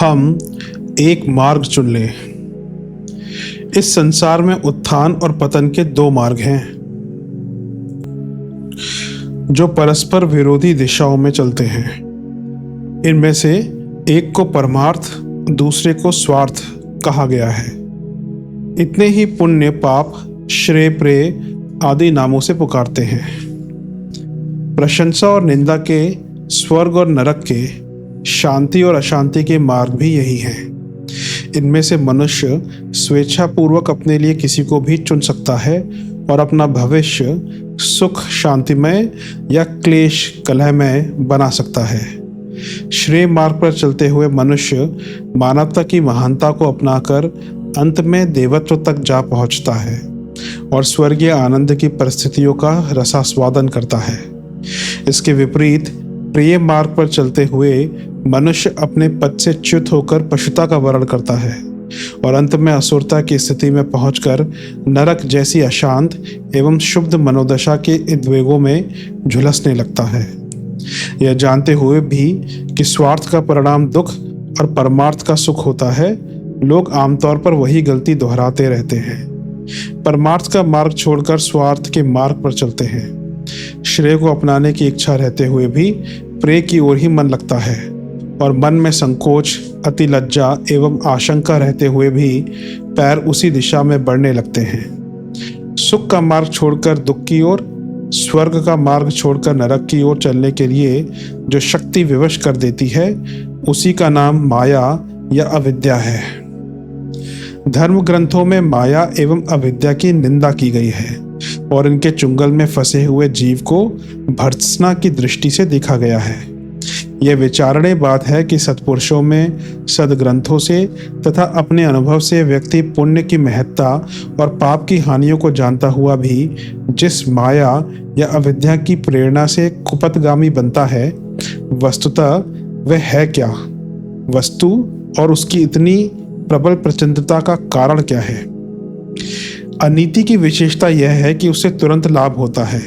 हम एक मार्ग चुन लें। इस संसार में उत्थान और पतन के दो मार्ग हैं जो परस्पर विरोधी दिशाओं में चलते हैं। इनमें से एक को परमार्थ, दूसरे को स्वार्थ कहा गया है। इतने ही पुण्य, पाप, श्रेय, प्रेय आदि नामों से पुकारते हैं। प्रशंसा और निंदा के, स्वर्ग और नरक के, शांति और अशांति के मार्ग भी यही हैं। इनमें से मनुष्य स्वेच्छापूर्वक अपने लिए किसी को भी चुन सकता है और अपना भविष्य सुख शांतिमय या क्लेश कलहमय बना सकता है। श्रेय मार्ग पर चलते हुए मनुष्य मानवता की महानता को अपनाकर अंत में देवत्व तक जा पहुंचता है और स्वर्गीय आनंद की परिस्थितियों का रसास्वादन करता है। इसके विपरीत प्रिय मार्ग पर चलते हुए मनुष्य अपने पद से च्युत होकर पशुता का वर्ण करता है और अंत में असुरता की स्थिति में पहुंचकर नरक जैसी अशांत एवं शुद्ध मनोदशा के उद्वेगों में झुलसने लगता है। यह जानते हुए भी कि स्वार्थ का परिणाम दुख और परमार्थ का सुख होता है, लोग आमतौर पर वही गलती दोहराते रहते हैं। परमार्थ का मार्ग छोड़कर स्वार्थ के मार्ग पर चलते हैं। श्रेय को अपनाने की इच्छा रहते हुए भी प्रेय की ओर ही मन लगता है और मन में संकोच, अति लज्जा एवं आशंका रहते हुए भी पैर उसी दिशा में बढ़ने लगते हैं। सुख का मार्ग छोड़कर दुख की ओर, स्वर्ग का मार्ग छोड़कर नरक की ओर चलने के लिए जो शक्ति विवश कर देती है, उसी का नाम माया या अविद्या है। धर्म ग्रंथों में माया एवं अविद्या की निंदा की गई है और इनके चुंगल में फंसे हुए जीव को भर्त्सना की दृष्टि से देखा गया है। यह विचारणीय बात है कि सत्पुरुषों में, सदग्रंथों से तथा अपने अनुभव से व्यक्ति पुण्य की महत्ता और पाप की हानियों को जानता हुआ भी जिस माया या अविद्या की प्रेरणा से कुपथगामी बनता है, वस्तुतः वह है क्या? वस्तु और उसकी इतनी प्रबल प्रचंडता का कारण क्या है? अनीति की विशेषता यह है कि उससे तुरंत लाभ होता है,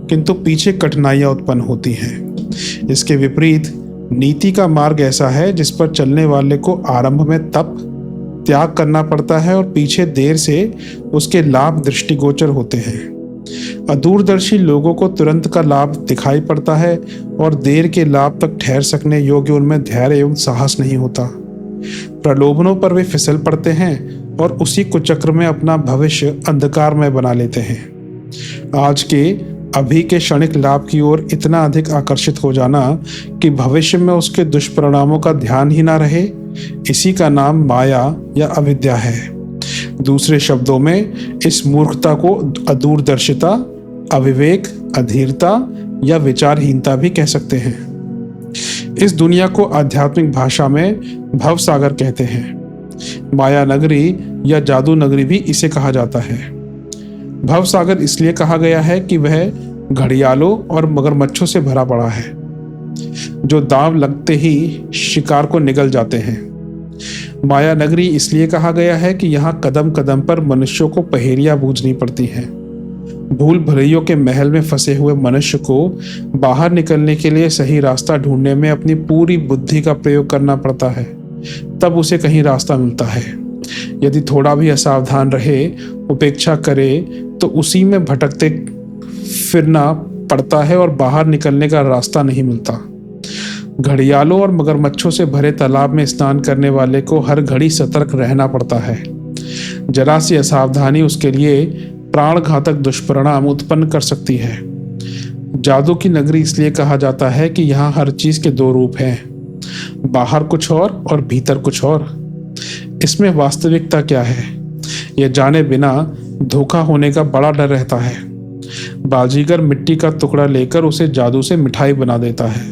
किंतु पीछे कठिनाइयां उत्पन्न होती हैं। इसके विपरीत नीति का मार्ग ऐसा है जिस पर चलने वाले को आरंभ में तप, त्याग करना पड़ता है और पीछे देर से उसके लाभ दृष्टिगोचर होते हैं। अदूरदर्शी लोगों को तुरंत का लाभ दिखाई पड़ता है और देर के लाभ तक ठहर सकने योग्य उनमें धैर्य एवं साहस नहीं होता। प्रलोभनों पर वे फिसल पड़ते हैं और उसी कुचक्र में अपना भविष्य अंधकार में बना लेते हैं। आज के अभी के क्षणिक लाभ की ओर इतना अधिक आकर्षित हो जाना कि भविष्य में उसके दुष्परिणामों का ध्यान ही ना रहे, इसी का नाम माया या अविद्या है। दूसरे शब्दों में इस मूर्खता को अदूरदर्शिता, अविवेक, अधीरता या विचारहीनता भी कह सकते हैं। इस दुनिया को आध्यात्मिक भाषा में भवसागर कहते हैं। माया नगरी या जादू नगरी भी इसे कहा जाता है। भवसागर इसलिए कहा गया है कि वह घड़ियालों और मगरमच्छों से भरा पड़ा है जो दांव लगते ही शिकार को निगल जाते हैं। माया नगरी इसलिए कहा गया है कि यहाँ कदम कदम पर मनुष्यों को पहेलियां बूझनी पड़ती हैं। भूल भुलैयों के महल में फंसे हुए मनुष्य को बाहर निकलने के लिए सही रास्ता ढूंढने में अपनी पूरी बुद्धि का प्रयोग करना पड़ता है, तब उसे कहीं रास्ता मिलता है। यदि थोड़ा भी असावधान रहे, उपेक्षा करे, तो उसी में भटकते फिरना पड़ता है और बाहर निकलने का रास्ता नहीं मिलता। घड़ियालों और मगरमच्छों से भरे तालाब में स्नान करने वाले को हर घड़ी सतर्क रहना पड़ता है। जरा सी असावधानी उसके लिए प्राण घातक दुष्परिणाम उत्पन्न कर सकती है। जादू की नगरी इसलिए कहा जाता है कि यहाँ हर चीज के दो रूप हैं, बाहर कुछ और भीतर कुछ और। इसमें वास्तविकता क्या है, यह जाने बिना धोखा होने का बड़ा डर रहता है। बाजीगर मिट्टी का टुकड़ा लेकर उसे जादू से मिठाई बना देता है,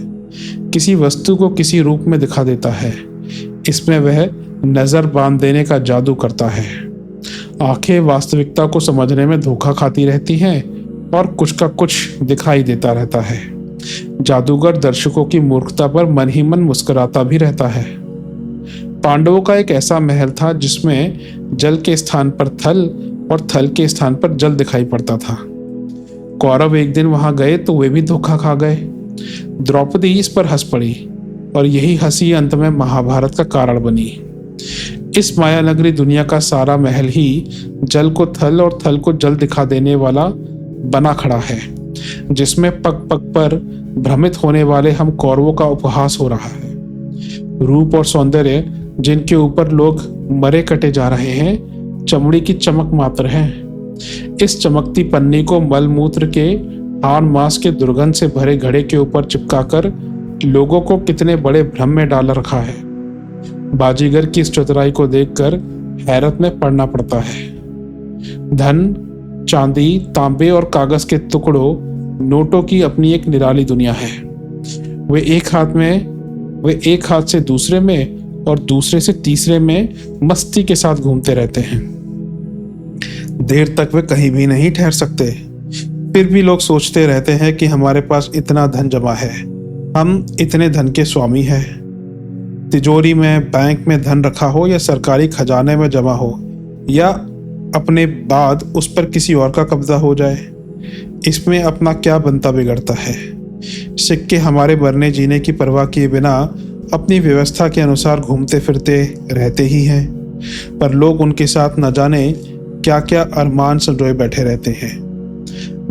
किसी वस्तु को किसी रूप में दिखा देता है। इसमें वह नजर बांध देने का जादू करता है। आंखें वास्तविकता को समझने में धोखा खाती रहती हैं और कुछ का कुछ दिखाई देता रहता है। जादूगर दर्शकों की मूर्खता पर मन ही मन मुस्कुराता भी रहता है। पांडवों का एक ऐसा महल था जिसमें जल के स्थान पर थल और थल के स्थान पर जल दिखाई पड़ता था। कौरव एक दिन वहां गए तो वे भी धोखा खा गए। द्रौपदी इस पर हंस पड़ी और यही हंसी अंत में महाभारत का कारण बनी। इस माया नगरी दुनिया का सारा महल ही जल को थल और थल को जल दिखा देने वाला बना खड़ा है, जिसमें पग पग पर भ्रमित होने वाले हम कौरवों का उपहास हो रहा है। रूप और सौंदर्य जिनके ऊपर लोग मरे कटे जा रहे हैं, चमड़ी की चमक मात्र है। इस चमकती पन्नी को मलमूत्र के हान मास के दुर्गंध से भरे घड़े के ऊपर चिपकाकर लोगों को कितने बड़े भ्रम में डाल रखा है। बाजीगर की इस चतुराई को देखकर हैरत में पड़ना पड़ता है। धन, चांदी, तांबे और कागज के टुकड़ों, नोटों की अपनी एक निराली दुनिया है। वे एक हाथ से दूसरे में और दूसरे से तीसरे में मस्ती के साथ घूमते रहते हैं। देर तक वे कहीं भी नहीं ठहर सकते। फिर भी लोग सोचते रहते हैं कि हमारे पास इतना धन जमा है, हम इतने धन के स्वामी हैं। तिजोरी में, बैंक में धन रखा हो या सरकारी खजाने में जमा हो या अपने बाद उस पर किसी और का कब्जा हो जाए, इसमें अपना क्या बनता बिगड़ता है। सिक्के हमारे मरने जीने की परवाह किए बिना अपनी व्यवस्था के अनुसार घूमते फिरते रहते ही हैं, पर लोग उनके साथ न जाने क्या क्या अरमान संजोए बैठे रहते हैं।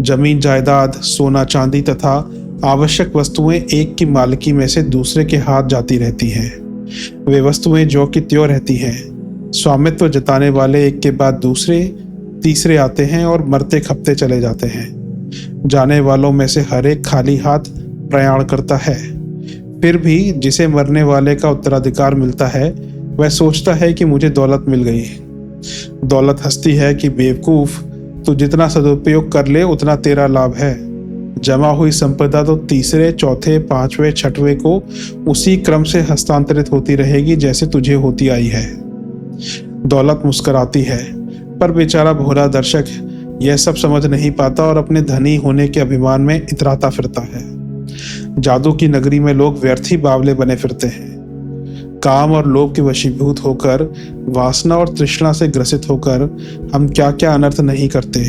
जमीन जायदाद, सोना चांदी तथा आवश्यक वस्तुएं एक की मालिकी में से दूसरे के हाथ जाती रहती हैं। वे वस्तुएं ज्यों की त्यों रहती हैं। स्वामित्व जताने वाले एक के बाद दूसरे तीसरे आते हैं और मरते खपते चले जाते हैं। जाने वालों में से हर एक खाली हाथ प्रयाण करता है। फिर भी जिसे मरने वाले का उत्तराधिकार मिलता है, वह सोचता है कि मुझे दौलत मिल गई। दौलत हंसती है कि बेवकूफ, तू जितना सदुपयोग कर ले उतना तेरा लाभ है। जमा हुई संपदा तो तीसरे, चौथे, पांचवें, छठवें को उसी क्रम से हस्तांतरित होती रहेगी जैसे तुझे होती आई है। दौलत मुस्कुराती है, पर बेचारा भोला दर्शक यह सब समझ नहीं पाता और अपने धनी होने के अभिमान में इतराता फिरता है। जादू की नगरी में लोग व्यर्थ ही बावले बने फिरते हैं। काम और लोभ के वशीभूत होकर, वासना और तृष्णा से ग्रसित होकर हम क्या क्या अनर्थ नहीं करते।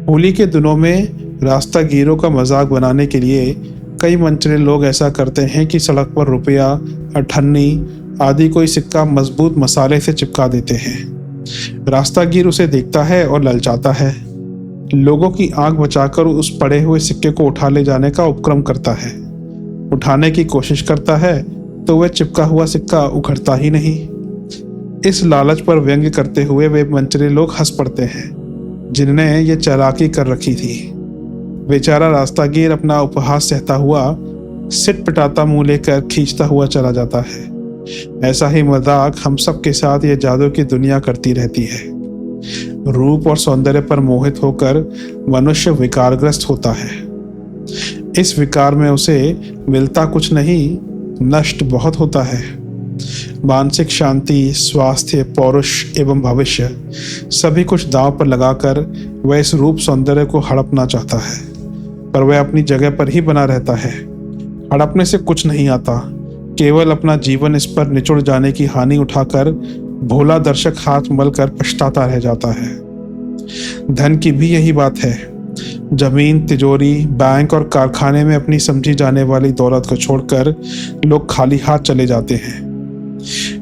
होली के दिनों में रास्तागीरों का मजाक बनाने के लिए कई मंचले लोग ऐसा करते हैं कि सड़क पर रुपया, अठन्नी आदि कोई सिक्का मजबूत मसाले से चिपका देते हैं। रास्तागीर उसे देखता है और ललचाता है। लोगों की आंख बचाकर उस पड़े हुए सिक्के को उठा ले जाने का उपक्रम करता है। उठाने की कोशिश करता है तो वह चिपका हुआ सिक्का उखड़ता ही नहीं। इस लालच पर व्यंग्य करते हुए वे मंचले लोग हंस पड़ते हैं, जिनने ये चालाकी कर रखी थी। बेचारा रास्तागीर अपना उपहास सहता हुआ सिट पिटाता मुंह लेकर खींचता हुआ चला जाता है। ऐसा ही मजाक हम सब के साथ ये जादू की दुनिया करती रहती है। रूप और सौंदर्य पर मोहित होकर मनुष्य विकारग्रस्त होता है। इस विकार में उसे मिलता कुछ नहीं, नष्ट बहुत होता है। मानसिक शांति, स्वास्थ्य, पौरुष एवं भविष्य सभी कुछ दांव पर लगाकर वह इस रूप सौंदर्य को हड़पना चाहता है, पर वह अपनी जगह पर ही बना रहता है। हड़पने से कुछ नहीं आता, केवल अपना जीवन इस पर निचुड़ जाने की हानि उठाकर भोला दर्शक हाथ मलकर पछताता रह जाता है। धन की भी यही बात है। जमीन, तिजोरी, बैंक और कारखाने में अपनी समझी जाने वाली दौलत को छोड़कर लोग खाली हाथ चले जाते हैं।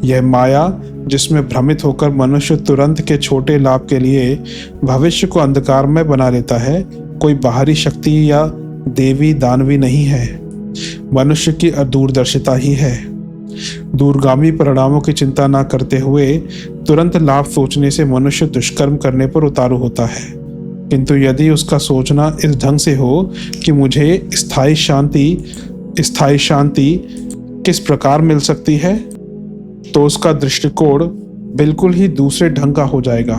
यह माया जिसमें भ्रमित होकर मनुष्य तुरंत के छोटे लाभ के लिए भविष्य को अंधकार में बना लेता है, कोई बाहरी शक्ति या देवी दानवी नहीं है, मनुष्य की दूरदर्शिता ही है। दूरगामी परिणामों की चिंता न करते हुए तुरंत लाभ सोचने से मनुष्य दुष्कर्म करने पर उतारू होता है। किंतु यदि उसका सोचना इस ढंग से हो कि मुझे स्थायी शांति किस प्रकार मिल सकती है, तो उसका दृष्टिकोण बिल्कुल ही दूसरे ढंग का हो जाएगा।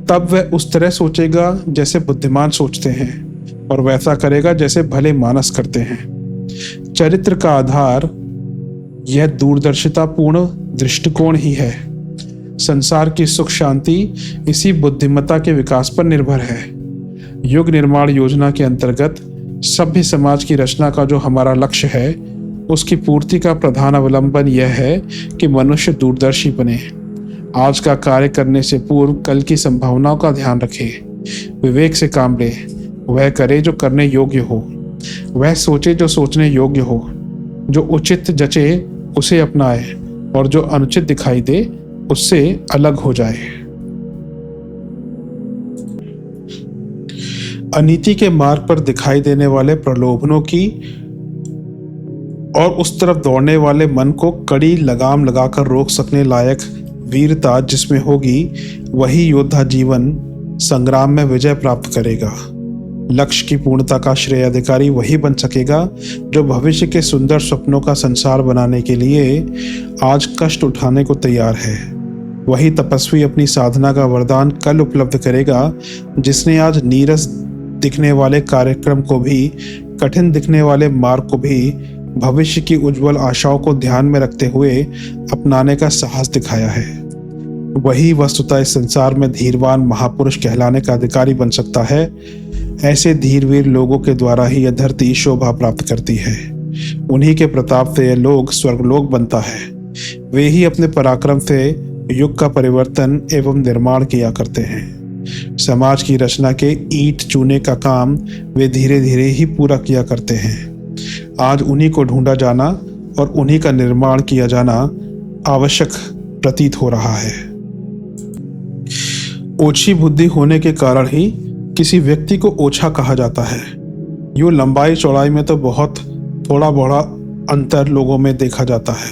तब वह उस तरह सोचेगा जैसे बुद्धिमान सोचते हैं और वैसा करेगा जैसे भले मानस करते हैं। चरित्र का आधार यह दूरदर्शितापूर्ण दृष्टिकोण ही है। संसार की सुख शांति इसी बुद्धिमत्ता के विकास पर निर्भर है। युग निर्माण योजना के अंतर्गत सभ्य समाज की रचना का जो हमारा लक्ष्य है, उसकी पूर्ति का प्रधान अवलंबन यह है कि मनुष्य दूरदर्शी बने, आज का कार्य करने से पूर्व कल की संभावनाओं का ध्यान रखे, विवेक से काम ले, वह करे जो करने योग्य हो, वह सोचे जो सोचने योग्य हो, जो उचित जचे उसे अपनाए और जो अनुचित दिखाई दे उससे अलग हो जाए। अनीति के मार्ग पर दिखाई देने वाले प्रलोभनों की और उस तरफ दौड़ने वाले मन को कड़ी लगाम लगाकर रोक सकने लायक वीरता जिसमें होगी, वही योद्धा जीवन संग्राम में विजय प्राप्त करेगा। लक्ष्य की पूर्णता का श्रेय अधिकारी वही बन सकेगा जो भविष्य के सुंदर सपनों का संसार बनाने के लिए आज कष्ट उठाने को तैयार है। वही तपस्वी अपनी साधना का वरदान कल उपलब्ध करेगा जिसने आज नीरस दिखने वाले कार्यक्रम को भी, कठिन दिखने वाले मार्ग को भी भविष्य की उज्जवल आशाओं को ध्यान में रखते हुए अपनाने का साहस दिखाया है। वही वस्तुतः इस संसार में धीरवान महापुरुष कहलाने का अधिकारी बन सकता है। ऐसे धीरवीर लोगों के द्वारा ही यह धरती शोभा प्राप्त करती है। उन्हीं के प्रताप से यह लोग स्वर्गलोक बनता है। वे ही अपने पराक्रम से युग का परिवर्तन एवं निर्माण किया करते हैं। समाज की रचना के ईंट चूने का काम वे धीरे धीरे ही पूरा किया करते हैं। आज उन्हीं को ढूंढा जाना और उन्हीं का निर्माण किया जाना आवश्यक प्रतीत हो रहा है। ओछी बुद्धि होने के कारण ही किसी व्यक्ति को ओछा कहा जाता है। यूँ लंबाई चौड़ाई में तो बहुत थोड़ा बड़ा अंतर लोगों में देखा जाता है,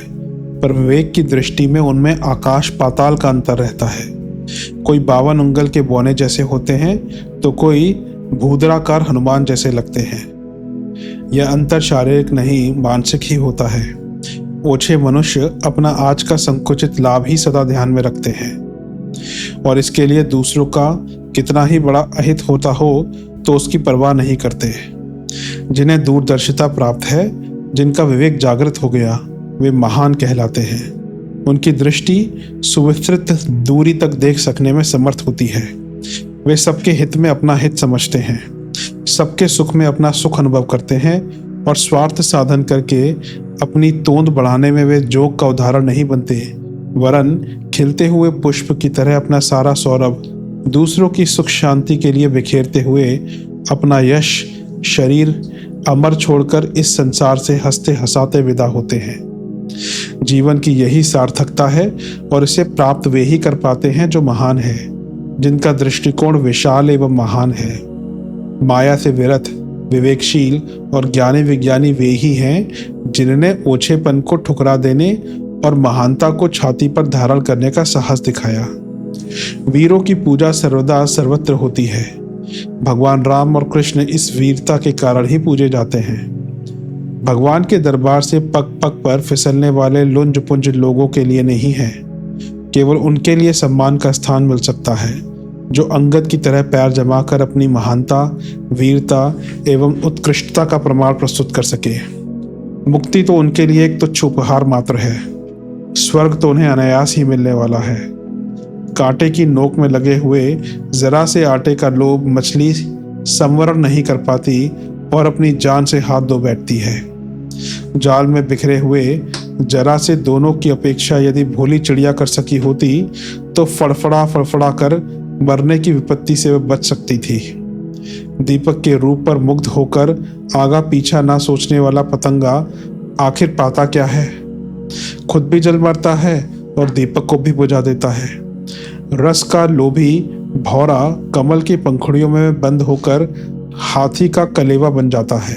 पर विवेक की दृष्टि में उनमें आकाश पाताल का अंतर रहता है। कोई 52 उंगल के बौने जैसे होते हैं तो कोई भूदराकार हनुमान जैसे लगते हैं। यह अंतर शारीरिक नहीं मानसिक ही होता है। ओछे मनुष्य अपना आज का संकुचित लाभ ही सदा ध्यान में रखते हैं और इसके लिए दूसरों का कितना ही बड़ा अहित होता हो तो उसकी परवाह नहीं करते। जिन्हें दूरदर्शिता प्राप्त है, जिनका विवेक जागृत हो गया, वे महान कहलाते हैं। उनकी दृष्टि सुविस्तृत दूरी तक देख सकने में समर्थ होती है। वे सबके हित में अपना हित समझते हैं, सबके सुख में अपना सुख अनुभव करते हैं और स्वार्थ साधन करके अपनी तोंद बढ़ाने में वे जोग का उदाहरण नहीं बनते, वरन खिलते हुए पुष्प की तरह अपना सारा सौरभ दूसरों की सुख शांति के लिए बिखेरते हुए अपना यश शरीर अमर छोड़कर इस संसार से हंसते हंसाते विदा होते हैं। जीवन की यही सार्थकता है और इसे प्राप्त वे ही कर पाते हैं जो महान है, जिनका दृष्टिकोण विशाल एवं महान है। माया से विरत विवेकशील और ज्ञानी विज्ञानी वे ही हैं जिन्होंने ओछेपन को ठुकरा देने और महानता को छाती पर धारण करने का साहस दिखाया। वीरों की पूजा सर्वदा सर्वत्र होती है। भगवान राम और कृष्ण इस वीरता के कारण ही पूजे जाते हैं। भगवान के दरबार से पग पग पर फिसलने वाले लुंज पुंज लोगों के लिए नहीं है, केवल उनके लिए सम्मान का स्थान मिल सकता है जो अंगद की तरह पैर जमाकर अपनी महानता, वीरता एवं उत्कृष्टता का प्रमाण प्रस्तुत कर सके। मुक्ति तो उनके लिए एक तुच्छ उपहार मात्र है। स्वर्ग तो उन्हें अनायास ही मिलने वाला है। कांटे की नोक में लगे हुए जरा से आटे का लोभ मछली संवरण नहीं कर पाती और अपनी जान से हाथ धो बैठती है। जाल में बिखरे हुए जरा से दोनों की अपेक्षा यदि भोली चिड़िया कर सकी होती तो फड़फड़ा फड़फड़ा कर मरने की विपत्ति से वह बच सकती थी। दीपक के रूप पर मुग्ध होकर आगा पीछा ना सोचने वाला पतंगा आखिर पाता क्या है? खुद भी जल मरता है और दीपक को भी बुझा देता है। रस का लोभी भौरा कमल की पंखुड़ियों में बंद होकर हाथी का कलेवा बन जाता है।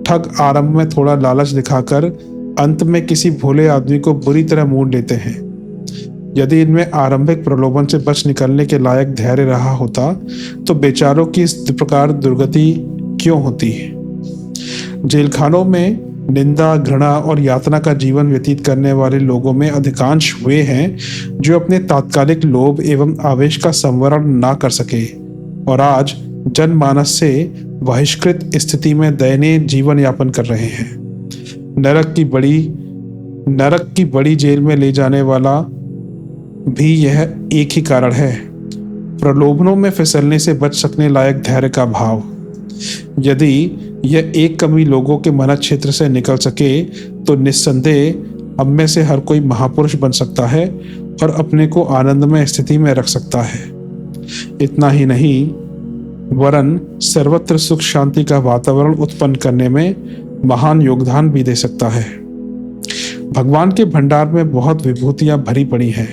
ठग आरंभ में थोड़ा लालच दिखाकर अंत में किसी भोले आदमी को बुरी तरह मूड लेते हैं। यदि इनमें आरंभिक प्रलोभन से बच निकलने के लायक धैर्य रहा होता तो बेचारों की इस प्रकार दुर्गति क्यों होती? जेलखानों में निंदा, घृणा और यातना का जीवन व्यतीत करने वाले लोगों में अधिकांश वे हैं जो अपने तात्कालिक लोभ एवं आवेश का संवरण ना कर सके और आज जनमानस से बहिष्कृत स्थिति में दयनीय जीवन यापन कर रहे हैं। नरक की बड़ी जेल में ले जाने वाला भी यह एक ही कारण है, प्रलोभनों में फिसलने से बच सकने लायक धैर्य का भाव। यदि यह एक कमी लोगों के मन क्षेत्र से निकल सके तो निस्संदेह अब में से हर कोई महापुरुष बन सकता है और अपने को आनंदमय स्थिति में रख सकता है। इतना ही नहीं, वरन सर्वत्र सुख शांति का वातावरण उत्पन्न करने में महान योगदान भी दे सकता है। भगवान के भंडार में बहुत विभूतियां भरी पड़ी हैं,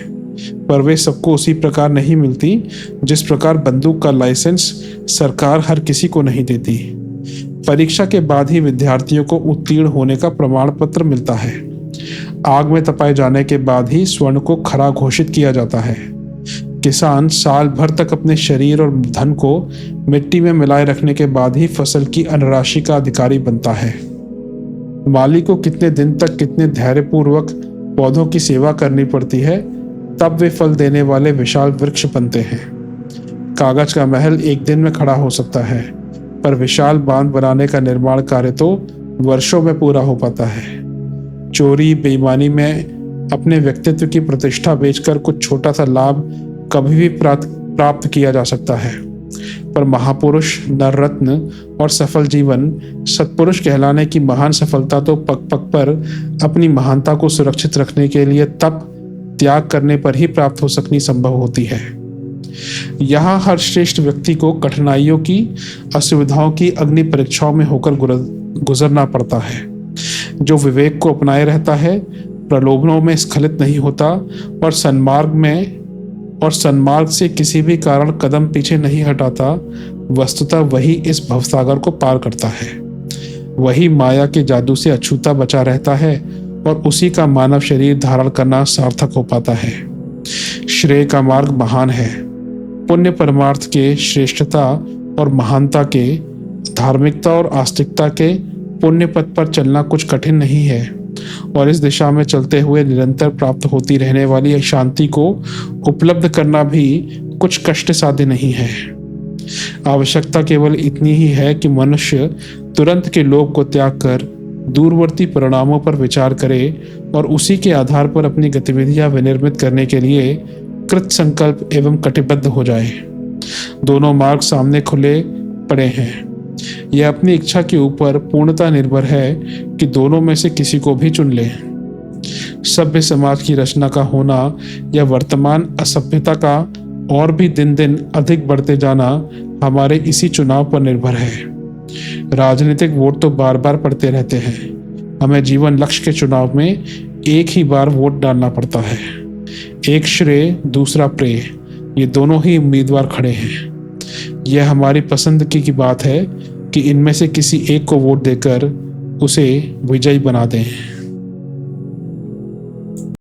पर वे सबको उसी प्रकार नहीं मिलती जिस प्रकार बंदूक का लाइसेंस सरकार हर किसी को नहीं देती। परीक्षा के बाद ही विद्यार्थियों को उत्तीर्ण होने का प्रमाण पत्र मिलता है। आग में तपाए जाने के बाद ही स्वर्ण को खरा घोषित किया जाता है। किसान साल भर तक अपने शरीर और धन को मिट्टी में मिलाए रखने के बाद ही फसल की अनराशि का अधिकारी बनता है। माली को कितने दिन तक कितने धैर्यपूर्वक पौधों की सेवा करनी पड़ती है, तब वे फल देने वाले विशाल वृक्ष बनते हैं। कागज का महल एक दिन में खड़ा हो सकता है, पर विशाल बांध बनाने का निर्माण कार्य तो वर्षों में पूरा हो पाता है। चोरी बेईमानी में अपने व्यक्तित्व की प्रतिष्ठा बेचकर कुछ छोटा सा लाभ कभी भी प्राप्त किया जा सकता है, पर महापुरुष, नररत्न और सफल जीवन, सत्पुरुष कहलाने की महान सफलता तो पग पग पर अपनी महानता को सुरक्षित रखने के लिए तप त्याग करने पर ही प्राप्त हो सकनी संभव होती है। यहाँ हर श्रेष्ठ व्यक्ति को कठिनाइयों की, असुविधाओं की अग्नि परीक्षाओं में होकर गुजरना पड़ता है। जो विवेक को अपनाए रहता है, प्रलोभनों में स्खलित नहीं होता और सन्मार्ग से किसी भी कारण कदम पीछे नहीं हटाता, वस्तुतः वही इस भवसागर को पार करता है। वही माया के जादू से अछूता बचा रहता है और उसी का मानव शरीर धारण करना सार्थक हो पाता है। श्रेय का मार्ग महान है। पुण्य परमार्थ के श्रेष्ठता और महानता के, धार्मिकता और आस्तिकता के पुण्य पथ पर चलना कुछ कठिन नहीं है, और इस दिशा में चलते हुए निरंतर प्राप्त होती रहने वाली शांति को उपलब्ध करना भी कुछ कष्ट साध्य नहीं है। आवश्यकता केवल इतनी ही है कि मनुष्य तुरंत के लोभ को त्याग कर दूरवर्ती परिणामों पर विचार करे और उसी के आधार पर अपनी गतिविधियां विनिर्मित करने के लिए कृत संकल्प एवं कटिबद्ध हो जाए। दोनों मार्ग सामने खुले पड़े हैं। यह अपनी इच्छा के ऊपर पूर्णतः निर्भर है कि दोनों में से किसी को भी चुन ले। सभ्य समाज की रचना का होना या वर्तमान असभ्यता का और भी दिन दिन अधिक बढ़ते जाना हमारे इसी चुनाव पर निर्भर है। राजनीतिक वोट तो बार बार पड़ते रहते हैं। हमें जीवन लक्ष्य के चुनाव में एक ही बार वोट डालना पड़ता है। एक श्रेय, दूसरा प्रेय, ये दोनों ही उम्मीदवार खड़े हैं। यह हमारी पसंद की बात है कि इनमें से किसी एक को वोट देकर उसे विजयी बना दें।